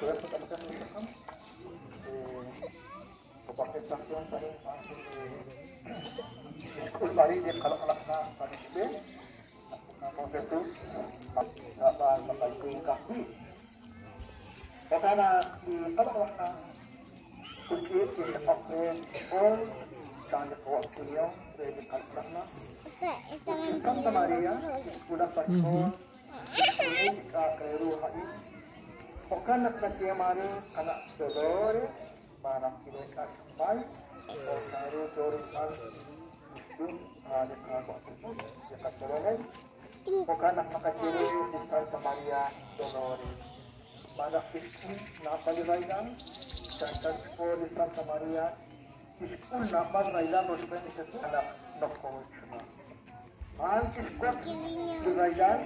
poder fortalecer nuestro campo. Capacitación paling sekolah bari dia kalau anak-anak tadi itu proses itu dapat membantu kami. Karena di kalau anak kulit ini open all sangat waktunya dari karena Santa Maria sudah pastor ini keliru hari. Bukan nak kemana anak dolor barang kita sampai baru dorikan itu ada kalau itu ya katolong bukan nak kiri di Santa Maria dolor pada itu napa diraidan dan di Santa Maria itu napa diraidan rospen itu anak dokter cuma antis kok diraidan